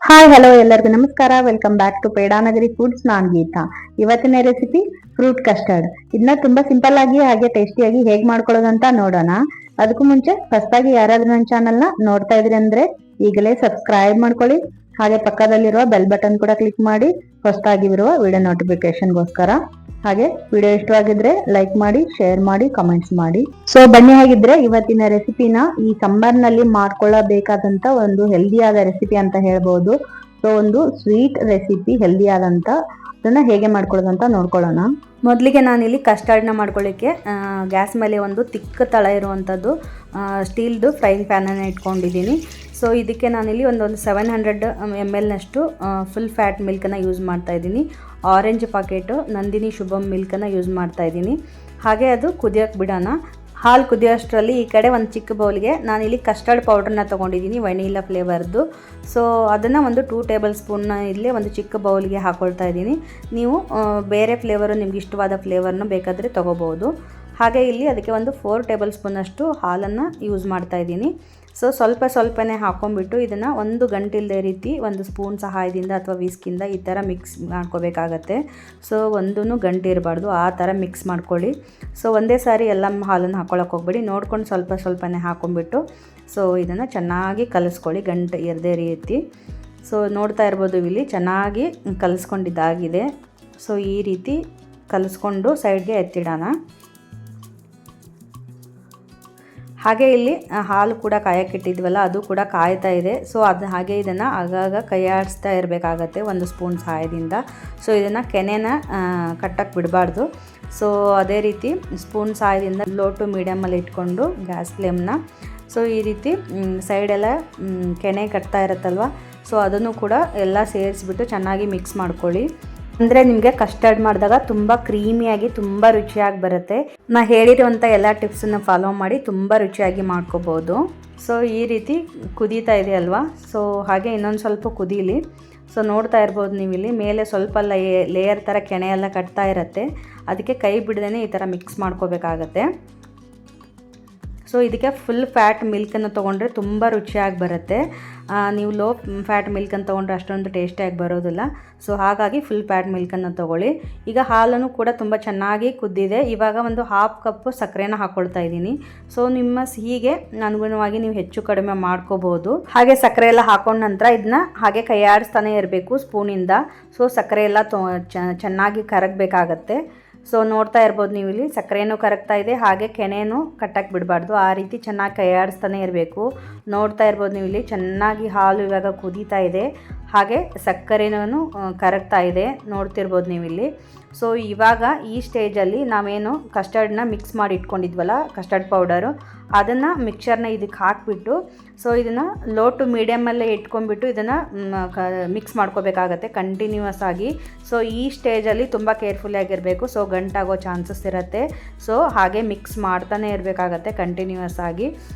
Hi hello ಎಲ್ಲರಿಗೂ ನಮಸ್ಕಾರ. Welcome back to Pedanagari foods. ನಾನ್ ಗೀತಾ. ಇವತ್ತಿನ ರೆಸಿಪಿ ಫ್ರೂಟ್ ಕಸ್ಟರ್ಡ್. ಇದನ್ನ ತುಂಬಾ ಸಿಂಪಲ್ ಆಗಿ ಹಾಗೆ ಟೇಸ್ಟಿಯಾಗಿ ಹೇಗ್ ಮಾಡ್ಕೊಳ್ಳೋದಂತ ನೋಡೋಣ. ಅದಕ್ಕೂ ಮುಂಚೆ ಹೊಸದಾಗಿ ಯಾರಾದ್ರೂ ನನ್ನ ಚಾನಲ್ ನ ನೋಡ್ತಾ ಇದ್ರಿ ಅಂದ್ರೆ ಈಗಲೇ ಸಬ್ಸ್ಕ್ರೈಬ್ ಮಾಡ್ಕೊಳ್ಳಿ. ಹಾಗೆ ಪಕ್ಕದಲ್ಲಿರುವ ಬೆಲ್ ಬಟನ್ ಕೂಡ ಕ್ಲಿಕ್ ಮಾಡಿ ಹೊಸದಾಗಿ ಇರುವ ವಿಡಿಯೋ ನೋಟಿಫಿಕೇಶನ್ಗೋಸ್ಕರ. ಹಾಗೆ ವಿಡಿಯೋ ಇಷ್ಟವಾಗಿದ್ರೆ ಲೈಕ್ ಮಾಡಿ, ಶೇರ್ ಮಾಡಿ, ಕಮೆಂಟ್ಸ್ ಮಾಡಿ. ಸೊ ಬನ್ನಿ, ಹಾಗಿದ್ರೆ ಇವತ್ತಿನ ರೆಸಿಪಿನ ಈ ಸಮ್ಮರ್ ನಲ್ಲಿ ಮಾಡ್ಕೊಳ್ಳಬೇಕಾದಂತ ಒಂದು ಹೆಲ್ದಿ ಆದ ರೆಸಿಪಿ ಅಂತ ಹೇಳ್ಬೋದು. ಸೊ ಒಂದು ಸ್ವೀಟ್ ರೆಸಿಪಿ, ಹೆಲ್ದಿ ಆದಂತ, ಅದನ್ನ ಹೇಗೆ ಮಾಡ್ಕೊಳ್ಳೋದಂತ ನೋಡ್ಕೊಳ್ಳೋಣ. ಮೊದಲಿಗೆ ನಾನಿಲ್ಲಿ ಕಸ್ಟರ್ಡ್ನ ಮಾಡ್ಕೊಳ್ಳಿಕ್ಕೆ ಗ್ಯಾಸ್ ಮೇಲೆ ಒಂದು ತಿಕ್ಕ ತಳ ಇರುವಂಥದ್ದು ಸ್ಟೀಲ್ದು ಫ್ರೈಯಿಂಗ್ ಪ್ಯಾನನ್ನು ಇಟ್ಕೊಂಡಿದ್ದೀನಿ. ಸೊ ಇದಕ್ಕೆ ನಾನಿಲ್ಲಿ ಒಂದು 700 ml ಫುಲ್ ಫ್ಯಾಟ್ ಮಿಲ್ಕನ್ನು ಯೂಸ್ ಮಾಡ್ತಾಯಿದ್ದೀನಿ. ಆರೆಂಜ್ ಪಾಕೆಟು ನಂದಿನಿ ಶುಭಮ್ ಮಿಲ್ಕನ್ನು ಯೂಸ್ ಮಾಡ್ತಾಯಿದ್ದೀನಿ. ಹಾಗೆ ಅದು ಕುದಿಯೋಕ್ಕೆ ಬಿಡೋಣ. ಹಾಲು ಕುದಿಯೋಷ್ಟರಲ್ಲಿ ಈ ಕಡೆ ಒಂದು ಚಿಕ್ಕ ಬೌಲ್ಗೆ ನಾನಿಲ್ಲಿ ಕಸ್ಟರ್ಡ್ ಪೌಡ್ರನ್ನ ತೊಗೊಂಡಿದ್ದೀನಿ, ವೆನಿಲಾ ಫ್ಲೇವರ್ದು. ಸೊ ಅದನ್ನು ಒಂದು 2 ಟೇಬಲ್ ಸ್ಪೂನ್ನ ಇಲ್ಲಿ ಒಂದು ಚಿಕ್ಕ ಬೌಲ್ಗೆ ಹಾಕ್ಕೊಳ್ತಾ ಇದ್ದೀನಿ. ನೀವು ಬೇರೆ ಫ್ಲೇವರು, ನಿಮ್ಗೆ ಇಷ್ಟವಾದ ಫ್ಲೇವರ್ನ ಬೇಕಾದರೆ ತೊಗೋಬೋದು. ಹಾಗೆ ಇಲ್ಲಿ ಅದಕ್ಕೆ ಒಂದು 4 ಟೇಬಲ್ ಸ್ಪೂನಷ್ಟು ಹಾಲನ್ನು ಯೂಸ್ ಮಾಡ್ತಾಯಿದ್ದೀನಿ. ಸೊ ಸ್ವಲ್ಪನೇ ಹಾಕ್ಕೊಂಡ್ಬಿಟ್ಟು ಇದನ್ನು ಒಂದು ಗಂಟಿಲ್ಲದೆ ರೀತಿ ಒಂದು ಸ್ಪೂನ್ ಸಹಾಯದಿಂದ ಅಥವಾ ವಿಸ್ಕಿಂದ ಈ ಥರ ಮಿಕ್ಸ್ ಮಾಡ್ಕೋಬೇಕಾಗತ್ತೆ. ಸೊ ಒಂದೂ ಗಂಟು ಇರಬಾರ್ದು, ಆ ಥರ ಮಿಕ್ಸ್ ಮಾಡ್ಕೊಳ್ಳಿ. ಸೊ ಒಂದೇ ಸಾರಿ ಎಲ್ಲ ಹಾಲನ್ನು ಹಾಕ್ಕೊಳ್ಳೋಕೆ ಹೋಗ್ಬೇಡಿ, ನೋಡ್ಕೊಂಡು ಸ್ವಲ್ಪನೇ ಹಾಕ್ಕೊಂಡ್ಬಿಟ್ಟು ಸೊ ಇದನ್ನು ಚೆನ್ನಾಗಿ ಕಲಿಸ್ಕೊಳ್ಳಿ, ಗಂಟು ಇರದೇ ರೀತಿ. ಸೊ ನೋಡ್ತಾ ಇರ್ಬೋದು, ಇಲ್ಲಿ ಚೆನ್ನಾಗಿ ಕಲಿಸ್ಕೊಂಡಿದ್ದಾಗಿದೆ. ಸೊ ಈ ರೀತಿ ಕಲಿಸ್ಕೊಂಡು ಸೈಡ್ಗೆ ಎತ್ತಿಡೋಣ. ಹಾಗೆ ಇಲ್ಲಿ ಹಾಲು ಕೂಡ ಕಾಯಕ್ಕಿಟ್ಟಿದ್ವಲ್ಲ, ಅದು ಕೂಡ ಕಾಯ್ತಾ ಇದೆ. ಸೊ ಅದು ಹಾಗೆ ಇದನ್ನು ಆಗಾಗ ಕೈಯಾಡಿಸ್ತಾ ಇರಬೇಕಾಗತ್ತೆ ಒಂದು ಸ್ಪೂನ್ ಸಹಾಯದಿಂದ. ಸೊ ಇದನ್ನು ಕೆನೆನ ಕಟ್ಟಕ್ಕೆ ಬಿಡಬಾರ್ದು. ಸೊ ಅದೇ ರೀತಿ ಸ್ಪೂನ್ ಸಹಾಯದಿಂದ ಲೋ ಟು ಮೀಡಿಯಮಲ್ಲಿ ಇಟ್ಕೊಂಡು ಗ್ಯಾಸ್ ಫ್ಲೇಮ್ನ ಸೊ ಈ ರೀತಿ ಸೈಡೆಲ್ಲ ಕೆನೆ ಕಟ್ತಾ ಇರುತ್ತಲ್ವ, ಸೊ ಅದನ್ನು ಕೂಡ ಎಲ್ಲ ಸೇರಿಸ್ಬಿಟ್ಟು ಚೆನ್ನಾಗಿ ಮಿಕ್ಸ್ ಮಾಡ್ಕೊಳ್ಳಿ. ಅಂದರೆ ನಿಮಗೆ ಕಸ್ಟರ್ಡ್ ಮಾಡಿದಾಗ ತುಂಬ ಕ್ರೀಮಿಯಾಗಿ ತುಂಬ ರುಚಿಯಾಗಿ ಬರುತ್ತೆ. ನಾನು ಹೇಳಿರುವಂಥ ಎಲ್ಲ ಟಿಪ್ಸನ್ನು ಫಾಲೋ ಮಾಡಿ ತುಂಬ ರುಚಿಯಾಗಿ ಮಾಡ್ಕೋಬೋದು. ಸೊ ಈ ರೀತಿ ಕುದೀತಾ ಇದೆ ಅಲ್ವಾ. ಸೊ ಹಾಗೆ ಇನ್ನೊಂದು ಸ್ವಲ್ಪ ಕುದೀಲಿ. ಸೊ ನೋಡ್ತಾ ಇರ್ಬೋದು ನೀವು, ಇಲ್ಲಿ ಮೇಲೆ ಸ್ವಲ್ಪ ಲೇಯರ್ ಥರ ಕೆನೆ ಎಲ್ಲ ಕಟ್ತಾ ಇರುತ್ತೆ. ಅದಕ್ಕೆ ಕೈ ಬಿಡದೇ ಈ ಥರ ಮಿಕ್ಸ್ ಮಾಡ್ಕೋಬೇಕಾಗತ್ತೆ. ಸೊ ಇದಕ್ಕೆ ಫುಲ್ ಫ್ಯಾಟ್ ಮಿಲ್ಕನ್ನು ತೊಗೊಂಡ್ರೆ ತುಂಬ ರುಚಿಯಾಗಿ ಬರುತ್ತೆ. ನೀವು ಲೋ ಫ್ಯಾಟ್ ಮಿಲ್ಕನ್ನು ತೊಗೊಂಡ್ರೆ ಅಷ್ಟೊಂದು ಟೇಸ್ಟಿಯಾಗಿ ಬರೋದಿಲ್ಲ. ಸೊ ಹಾಗಾಗಿ ಫುಲ್ ಫ್ಯಾಟ್ ಮಿಲ್ಕನ್ನು ತೊಗೊಳ್ಳಿ. ಈಗ ಹಾಲನ್ನು ಕೂಡ ತುಂಬ ಚೆನ್ನಾಗಿ ಕುದ್ದಿದೆ. ಇವಾಗ ಒಂದು 1/2 ಕಪ್ ಸಕ್ಕರೆನ ಹಾಕ್ಕೊಳ್ತಾ ಇದ್ದೀನಿ. ಸೊ ನಿಮ್ಮ ಸಿಹಿಗೆ ಅನುಗುಣವಾಗಿ ನೀವು ಹೆಚ್ಚು ಕಡಿಮೆ ಮಾಡ್ಕೋಬೋದು. ಹಾಗೆ ಸಕ್ಕರೆ ಎಲ್ಲ ಹಾಕೊಂಡ ನಂತರ ಇದನ್ನ ಹಾಗೆ ಕೈಯಾಡಿಸ್ತಾನೆ ಇರಬೇಕು ಸ್ಪೂನಿಂದ. ಸೊ ಸಕ್ಕರೆ ಎಲ್ಲ ಚೆನ್ನಾಗಿ ಕರಗಬೇಕಾಗತ್ತೆ. ಸೊ ನೋಡ್ತಾ ಇರ್ಬೋದು ನೀವು, ಇಲ್ಲಿ ಸಕ್ಕರೆನೂ ಕರಗ್ತಾ ಇದೆ, ಹಾಗೆ ಕೆನೆನೂ ಕಟ್ಟಕ್ಕೆ ಬಿಡಬಾರ್ದು. ಆ ರೀತಿ ಚೆನ್ನಾಗಿ ಕೈಯಾಡಿಸ್ತಾನೆ ಇರಬೇಕು. ನೋಡ್ತಾ ಇರ್ಬೋದು ನೀವು, ಇಲ್ಲಿ ಚೆನ್ನಾಗಿ ಹಾಲು ಇವಾಗ ಕುದೀತಾ ಇದೆ, ಹಾಗೆ ಸಕ್ಕರೆನೂ ಕರಗ್ತಾ ಇದೆ, ನೋಡ್ತಿರ್ಬೋದು ನೀವು ಇಲ್ಲಿ. ಸೊ ಇವಾಗ ಈ ಸ್ಟೇಜಲ್ಲಿ ನಾವೇನು ಕಸ್ಟರ್ಡ್ನ ಮಿಕ್ಸ್ ಮಾಡಿ ಇಟ್ಕೊಂಡಿದ್ವಲ್ಲ, ಕಸ್ಟರ್ಡ್ ಪೌಡರು, ಅದನ್ನು ಮಿಕ್ಸರ್ನ ಇದಕ್ಕೆ ಹಾಕಿಬಿಟ್ಟು ಸೊ ಇದನ್ನು ಲೋ ಟು ಮೀಡಿಯಮಲ್ಲೇ ಇಟ್ಕೊಂಡ್ಬಿಟ್ಟು ಇದನ್ನು ಮಿಕ್ಸ್ ಮಾಡ್ಕೋಬೇಕಾಗತ್ತೆ ಕಂಟಿನ್ಯೂಯಸ್ ಆಗಿ. ಸೊ ಈ ಸ್ಟೇಜಲ್ಲಿ ತುಂಬ ಕೇರ್ಫುಲ್ ಆಗಿರಬೇಕು. ಸೊ ಗಂಟಾಗೋ ಚಾನ್ಸಸ್ ಇರುತ್ತೆ. ಸೊ ಹಾಗೆ ಮಿಕ್ಸ್ ಮಾಡ್ತಾನೆ ಇರಬೇಕಾಗತ್ತೆ ಕಂಟಿನ್ಯೂಯಸ್ ಆಗಿ.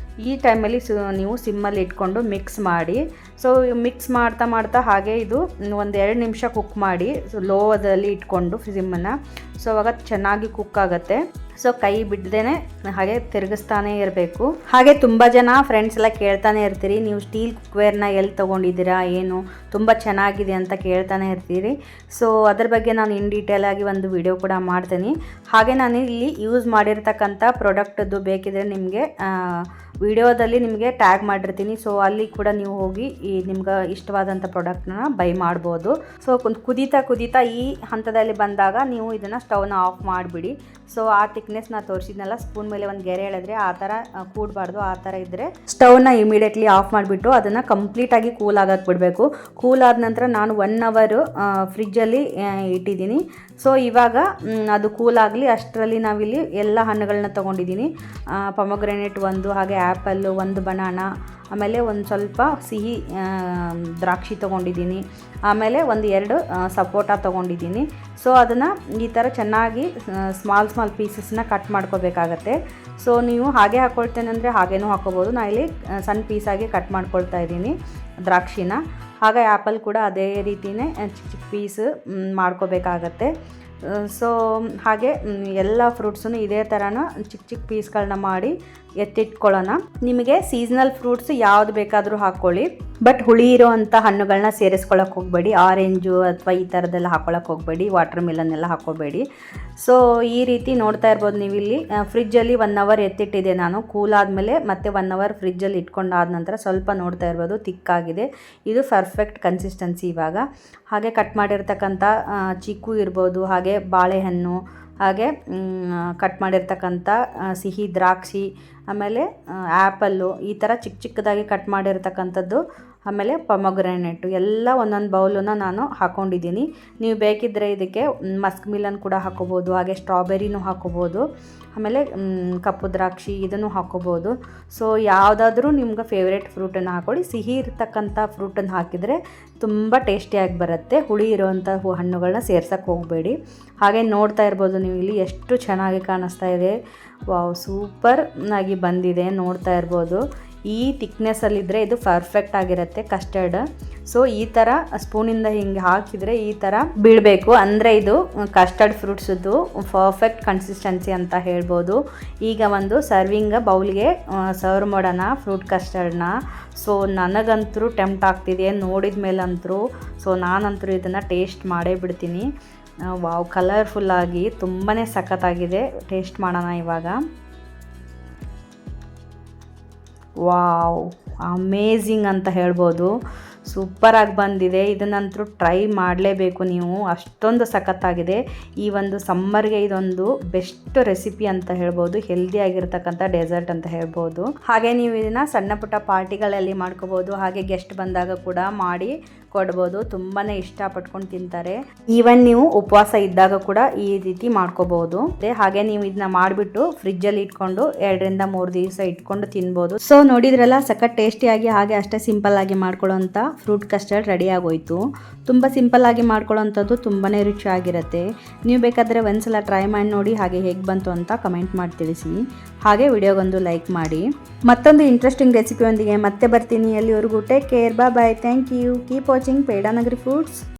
ಈ ಟೈಮಲ್ಲಿ ನೀವು ಸಿಮ್ಮಲ್ಲಿ ಇಟ್ಕೊಂಡು ಮಿಕ್ಸ್ ಮಾಡಿ. ಸೊ ಮಿಕ್ಸ್ ಮಾಡ್ತಾ ಹಾಗೆ ಇದು ಒಂದು 2 ನಿಮಿಷ ಕುಕ್ ಮಾಡಿ. ಸೊ ಲೋದಲ್ಲಿ ಇಟ್ಕೊಂಡು ಸಿಮ್ಮನ್ನು. ಸೊ ಅವಾಗ ಚೆನ್ನಾಗಿ ಕುಕ್ ಆಗುತ್ತೆ. ಸೊ ಕೈ ಬಿಡ್ದೇನೆ ಹಾಗೆ ತಿರುಗಿಸ್ತಾನೆ ಇರಬೇಕು. ಹಾಗೆ ತುಂಬ ಜನ ಫ್ರೆಂಡ್ಸ್ ಎಲ್ಲ ಕೇಳ್ತಾನೆ ಇರ್ತೀರಿ, ನೀವು ಸ್ಟೀಲ್ ಕುಕ್ವೇರ್ನ ಎಲ್ಲಿ ತೊಗೊಂಡಿದ್ದೀರಾ, ಏನು ತುಂಬ ಚೆನ್ನಾಗಿದೆ ಅಂತ ಕೇಳ್ತಾನೆ ಇರ್ತೀರಿ. ಸೊ ಅದ್ರ ಬಗ್ಗೆ ನಾನು ಇನ್ ಡೀಟೇಲ್ ಆಗಿ ಒಂದು ವಿಡಿಯೋ ಕೂಡ ಮಾಡ್ತೀನಿ. ಹಾಗೆ ನಾನು ಇಲ್ಲಿ ಯೂಸ್ ಮಾಡಿರ್ತಕ್ಕಂಥ ಪ್ರಾಡಕ್ಟದ್ದು ಬೇಕಿದ್ರೆ ನಿಮಗೆ ವಿಡಿಯೋದಲ್ಲಿ ನಿಮಗೆ ಟ್ಯಾಗ್ ಮಾಡಿರ್ತೀನಿ. ಸೊ ಅಲ್ಲಿ ಕೂಡ ನೀವು ಹೋಗಿ ನಿಮ್ಗೆ ಇಷ್ಟವಾದಂಥ ಪ್ರಾಡಕ್ಟ್ನ ಬೈ ಮಾಡ್ಬೋದು. ಸೊ ಕುದೀತಾ ಈ ಹಂತದಲ್ಲಿ ಬಂದಾಗ ನೀವು ಇದನ್ನು ಸ್ಟವ್ನ ಆಫ್ ಮಾಡಿಬಿಡಿ. ಸೊ ಆ ಥಿಕ್ನೆಸ್ನ ತೋರಿಸಿದ್ನಲ್ಲ, ಸ್ಪೂನ್ ಮೇಲೆ ಒಂದು ಗೆರೆ ಎಳೆದ್ರೆ ಆ ಥರ ಕೂಡಬಾರ್ದು. ಆ ಥರ ಇದ್ದರೆ ಸ್ಟವ್ನ ಇಮಿಡಿಯೇಟ್ಲಿ ಆಫ್ ಮಾಡಿಬಿಟ್ಟು ಅದನ್ನು ಕಂಪ್ಲೀಟಾಗಿ ಕೂಲ್ ಆಗಕ್ಕೆ ಬಿಡಬೇಕು. ಕೂಲ್ ಆದ ನಂತರ ನಾನು 1 ಅವರ್ ಫ್ರಿಜ್ಜಲ್ಲಿ ಇಟ್ಟಿದ್ದೀನಿ. ಸೊ ಇವಾಗ ಅದು ಕೂಲ್ ಆಗಲಿ ಅಷ್ಟರಲ್ಲಿ ನಾವಿಲ್ಲಿ ಎಲ್ಲ ಹಣ್ಣುಗಳನ್ನ ತೊಗೊಂಡಿದ್ದೀನಿ. ಪೊಮೊಗ್ರೆನೇಟ್ 1, ಹಾಗೆ ಆ್ಯಪಲ್ಲು 1, ಬನಾನಾ, ಆಮೇಲೆ ಒಂದು ಸ್ವಲ್ಪ ಸಿಹಿ ದ್ರಾಕ್ಷಿ ತೊಗೊಂಡಿದ್ದೀನಿ, ಆಮೇಲೆ 2 ಸಪೋಟ ತೊಗೊಂಡಿದ್ದೀನಿ. ಸೊ ಅದನ್ನು ಈ ಥರ ಚೆನ್ನಾಗಿ ಸ್ಮಾಲ್ ಪೀಸಸ್ನ ಕಟ್ ಮಾಡ್ಕೋಬೇಕಾಗತ್ತೆ. ಸೊ ನೀವು ಹಾಗೆ ಹಾಕ್ಕೊಳ್ತೇನೆ ಅಂದರೆ ಹಾಗೇನೂ ಹಾಕ್ಕೋಬೋದು. ನಾನು ಇಲ್ಲಿ ಸಣ್ಣ ಪೀಸಾಗಿ ಕಟ್ ಮಾಡ್ಕೊಳ್ತಾ ಇದ್ದೀನಿ ದ್ರಾಕ್ಷಿನ. ಹಾಗೆ ಆ್ಯಪಲ್ ಕೂಡ ಅದೇ ರೀತಿಯೇ ಚಿಕ್ಕ ಪೀಸ್ ಮಾಡ್ಕೋಬೇಕಾಗತ್ತೆ. ಸೊ ಹಾಗೆ ಎಲ್ಲ ಫ್ರೂಟ್ಸನ್ನು ಇದೇ ಥರನ ಚಿಕ್ಕ ಪೀಸ್ಗಳನ್ನ ಮಾಡಿ ಎತ್ತಿಟ್ಕೊಳ್ಳೋಣ. ನಿಮಗೆ ಸೀಸನಲ್ ಫ್ರೂಟ್ಸ್ ಯಾವ್ದು ಬೇಕಾದರೂ ಹಾಕ್ಕೊಳ್ಳಿ, ಬಟ್ ಹುಳಿ ಇರೋ ಅಂಥ ಹಣ್ಣುಗಳನ್ನ ಸೇರಿಸ್ಕೊಳ್ಳೋಕೆ ಹೋಗಬೇಡಿ. ಆರೆಂಜು ಅಥವಾ ಈ ಥರದ್ದೆಲ್ಲ ಹಾಕ್ಕೊಳ್ಳೋಕೆ ಹೋಗಬೇಡಿ, ವಾಟರ್ ಮಿಲನ್ ಎಲ್ಲ ಹಾಕ್ಕೋಬೇಡಿ. ಸೊ ಈ ರೀತಿ ನೋಡ್ತಾ ಇರ್ಬೋದು ನೀವು ಇಲ್ಲಿ ಫ್ರಿಜ್ಜಲ್ಲಿ 1 ಅವರ್ ಎತ್ತಿಟ್ಟಿದೆ ನಾನು. ಕೂಲ್ ಆದಮೇಲೆ ಮತ್ತೆ 1 ಅವರ್ ಫ್ರಿಜ್ಜಲ್ಲಿ ಇಟ್ಕೊಂಡಾದ ನಂತರ ಸ್ವಲ್ಪ ನೋಡ್ತಾ ಇರ್ಬೋದು ತಿಕ್ಕಾಗಿದೆ. ಇದು ಪರ್ಫೆಕ್ಟ್ ಕನ್ಸಿಸ್ಟೆನ್ಸಿ ಇವಾಗ. ಹಾಗೆ ಕಟ್ ಮಾಡಿರ್ತಕ್ಕಂಥ ಚಿಕ್ಕು ಇರ್ಬೋದು, ಹಾಗೆ ಬಾಳೆಹಣ್ಣು, ಹಾಗೆ ಕಟ್ ಮಾಡಿರ್ತಕ್ಕಂಥ ಸಿಹಿ ದ್ರಾಕ್ಷಿ, ಆಮೇಲೆ ಆ್ಯಪಲ್ಲು, ಈ ಥರ ಚಿಕ್ಕ ಚಿಕ್ಕದಾಗಿ ಕಟ್ ಮಾಡಿರ್ತಕ್ಕಂಥದ್ದು, ಆಮೇಲೆ ಪೊಮೊಗ್ರಾನೇಟು ಎಲ್ಲ ಒಂದೊಂದು ಬೌಲನ್ನು ನಾನು ಹಾಕ್ಕೊಂಡಿದ್ದೀನಿ. ನೀವು ಬೇಕಿದ್ದರೆ ಇದಕ್ಕೆ ಮಸ್ಕ್ ಮಿಲನ್ ಕೂಡ ಹಾಕೋಬೋದು, ಹಾಗೆ ಸ್ಟ್ರಾಬೆರಿನೂ ಹಾಕೋಬೋದು, ಆಮೇಲೆ ಕಪ್ಪು ದ್ರಾಕ್ಷಿ ಇದನ್ನು ಹಾಕೋಬೋದು. ಸೊ ಯಾವುದಾದ್ರೂ ನಿಮ್ಗೆ ಫೇವ್ರೇಟ್ ಫ್ರೂಟನ್ನು ಹಾಕ್ಕೊಳ್ಳಿ. ಸಿಹಿ ಇರ್ತಕ್ಕಂಥ ಫ್ರೂಟನ್ನು ಹಾಕಿದರೆ ತುಂಬ ಟೇಸ್ಟಿಯಾಗಿ ಬರುತ್ತೆ. ಹುಳಿ ಇರುವಂಥ ಹಣ್ಣುಗಳನ್ನ ಸೇರ್ಸೋಕ್ಕೆ ಹೋಗಬೇಡಿ. ಹಾಗೆ ನೋಡ್ತಾ ಇರ್ಬೋದು ನೀವು ಇಲ್ಲಿ ಎಷ್ಟು ಚೆನ್ನಾಗಿ ಕಾಣಿಸ್ತಾ ಇದೆ. ವಾವ್, ಸೂಪರ್ ಆಗಿ ಬಂದಿದೆ. ನೋಡ್ತಾ ಇರ್ಬೋದು ಈ ಥಿಕ್ನೆಸ್ಸಲ್ಲಿದ್ದರೆ ಇದು ಪರ್ಫೆಕ್ಟ್ ಆಗಿರುತ್ತೆ ಕಸ್ಟರ್ಡ್. ಸೊ ಈ ಥರ ಸ್ಪೂನಿಂದ ಹಿಂಗೆ ಹಾಕಿದರೆ ಈ ಥರ ಬೀಳಬೇಕು, ಅಂದರೆ ಇದು ಕಸ್ಟರ್ಡ್ ಫ್ರೂಟ್ಸದ್ದು ಪರ್ಫೆಕ್ಟ್ ಕನ್ಸಿಸ್ಟೆನ್ಸಿ ಅಂತ ಹೇಳ್ಬೋದು. ಈಗ ಒಂದು ಸರ್ವಿಂಗ್ ಬೌಲ್ಗೆ ಸರ್ವ್ ಮಾಡೋಣ ಫ್ರೂಟ್ ಕಸ್ಟರ್ಡ್ನ. ಸೊ ನನಗಂತೂ ಟೆಂಪ್ಟ್ ಆಗ್ತಿದೆ ನೋಡಿದ ಮೇಲಂತೂ. ಸೊ ನಾನಂತೂ ಇದನ್ನು ಟೇಸ್ಟ್ ಮಾಡೇ ಬಿಡ್ತೀನಿ. ವಾವ್, ಕಲರ್ಫುಲ್ಲಾಗಿ ತುಂಬಾ ಸಖತ್ತಾಗಿದೆ. ಟೇಸ್ಟ್ ಮಾಡೋಣ ಇವಾಗ. ವಾವ್, ಅಮೇಝಿಂಗ್ ಅಂತ ಹೇಳ್ಬೋದು. ಸೂಪರಾಗಿ ಬಂದಿದೆ. ಇದನ್ನಂತೂ ಟ್ರೈ ಮಾಡಲೇಬೇಕು ನೀವು, ಅಷ್ಟೊಂದು ಸಖತ್ತಾಗಿದೆ. ಈ ಒಂದು ಸಮ್ಮರ್ಗೆ ಇದೊಂದು ಬೆಸ್ಟ್ ರೆಸಿಪಿ ಅಂತ ಹೇಳ್ಬೋದು. ಹೆಲ್ದಿಯಾಗಿರ್ತಕ್ಕಂಥ ಡೆಸರ್ಟ್ ಅಂತ ಹೇಳ್ಬೋದು. ಹಾಗೆ ನೀವು ಇದನ್ನು ಸಣ್ಣ ಪುಟ್ಟ ಪಾರ್ಟಿಗಳಲ್ಲಿ ಮಾಡ್ಕೋಬೋದು, ಹಾಗೆ ಗೆಸ್ಟ್ ಬಂದಾಗ ಕೂಡ ಮಾಡಿ ಕೊಡ್ಬೋದು. ತುಂಬಾ ಇಷ್ಟಪಟ್ಕೊಂಡು ತಿಂತಾರೆ. ಈವನ್ ನೀವು ಉಪವಾಸ ಇದ್ದಾಗ ಕೂಡ ಈ ರೀತಿ ಮಾಡ್ಕೋಬಹುದು. ಹಾಗೆ ನೀವು ಇದನ್ನ ಮಾಡಿಬಿಟ್ಟು ಫ್ರಿಜ್ಜಲ್ಲಿ ಇಟ್ಕೊಂಡು 2 ರಿಂದ 3 ದಿವಸ ಇಟ್ಕೊಂಡು ತಿನ್ಬೋದು. ಸೊ ನೋಡಿದ್ರಲ್ಲ, ಸಖತ್ ಟೇಸ್ಟಿಯಾಗಿ ಹಾಗೆ ಅಷ್ಟೇ ಸಿಂಪಲ್ ಆಗಿ ಮಾಡ್ಕೊಳ್ಳೋಂಥ ಫ್ರೂಟ್ ಕಸ್ಟರ್ಡ್ ರೆಡಿ ಆಗೋಯ್ತು. ತುಂಬ ಸಿಂಪಲ್ ಆಗಿ ಮಾಡ್ಕೊಳ್ಳೋಂಥದ್ದು ತುಂಬಾ ರುಚಿಯಾಗಿರುತ್ತೆ. ನೀವು ಬೇಕಾದರೆ ಒಂದ್ಸಲ ಟ್ರೈ ಮಾಡಿ ನೋಡಿ, ಹಾಗೆ ಹೇಗೆ ಬಂತು ಅಂತ ಕಮೆಂಟ್ ಮಾಡಿ ತಿಳಿಸಿ. ಹಾಗೆ ವಿಡಿಯೋಗೊಂದು ಲೈಕ್ ಮಾಡಿ. ಮತ್ತೊಂದು ಇಂಟ್ರೆಸ್ಟಿಂಗ್ ರೆಸಿಪಿಯೊಂದಿಗೆ ಮತ್ತೆ ಬರ್ತೀನಿ. ಅಲ್ಲಿವರೆಗೂ take care, bye, thank you, keep watching Pedanagari foods.